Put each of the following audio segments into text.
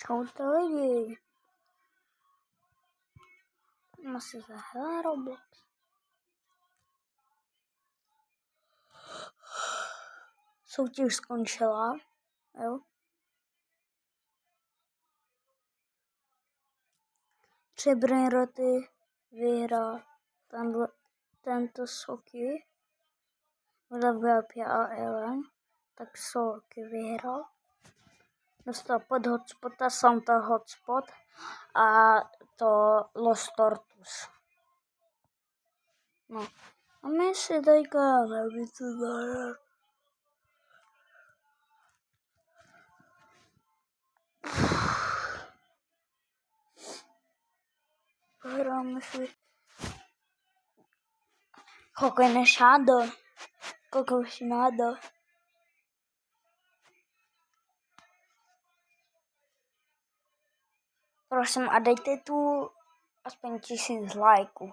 Čaute lidi. Asi zahrál Roblox. Soutěž skončila, jo. Tři Brainroty vyhrál tento Soky. Vlepě a Ellen. Tak Soky vyhrál. Dostal pod hotspota Santa hotspot a to Los Tortus. No. A my si teďka nevytvoříme. Hráme si Coconado. Prosím, a dejte tu aspoň 1000 lajků.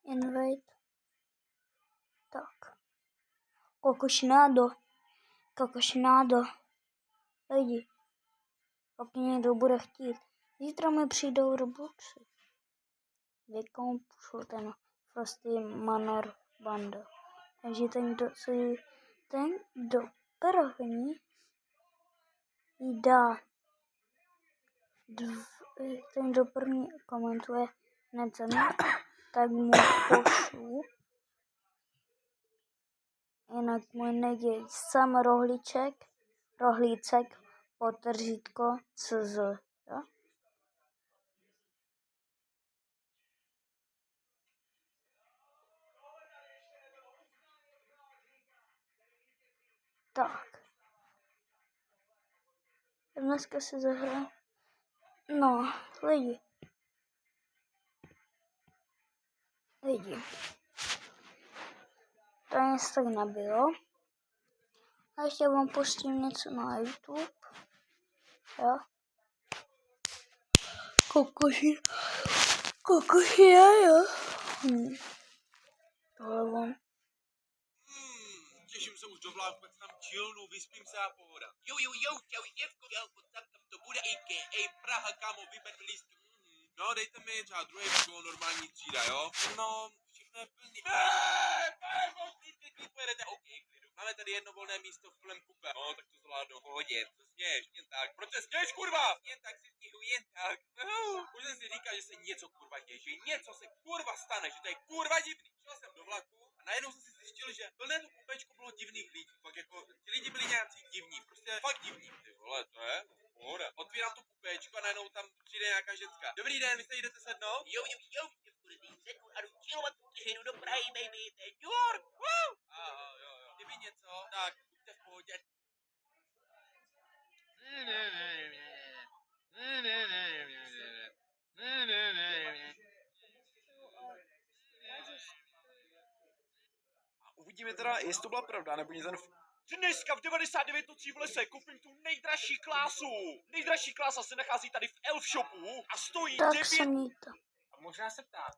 Invite. Tak. Coconado. Lidi. Pokud někdo bude chtít. Zítra mi přijdou Robloxy. Děkuju, pošlu ten Frosty Manor Bundle. Takže ten, kdo první dá ten, kdo první komentuje hned za mě, tak mu pošlu. Jinak můj neděj sam rohlícek, podtržítko, cz. Jo? Tak. Dneska si zahrám. No, lidi. To nic tak nebylo. A ještě vám pustím něco na YouTube. Jo. Kokošina, jo. Tohle on. Těším se už do vláku, jak tam chillnu, vyspím se a pohoda. Jo, čau, děvko, tam to bude a.k.a. Praha, kámo, vyberte lístky. No, dejte mi třeba druhý kolo normální třída, jo? No, všechno je plný. Klid, pojedete, OK, klidu. Máme tady jedno volné místo v plném kupe. No, tak to zvládnu, pohodě. To směješ, jen tak. Proč se směješ, kurva? Jen tak si stěhu, jen tak. Už jsem si říkal, že se něco kurva děje, že něco se kurva stane, že to je kurva divný. Šel jsem do vlaku a najednou jsem si zjistil, že plné to kupečko bylo divných lidí. Fakt jako, ti lidi byli nějací divní, prostě fakt divní. Ty vole, to je pohoda. Otvírám to kupečko a najednou tam přijde nějaká ženská. Dobrý den, vy se jdete sednout? Jo, sednu a jdu chillovat, protože jdu do Prahy, baby, to je New York, Aha, jo. Kdyby něco, tak buďte v pohodě. Uvidíme teda, jestli to byla pravda, nebo něco. Dneska v 99 nocí v lese koupím tu nejdražší klásu. Nejdražší klása se nachází tady v Elf Shopu a stojí Tak 9... se mějte. A možná se ptát.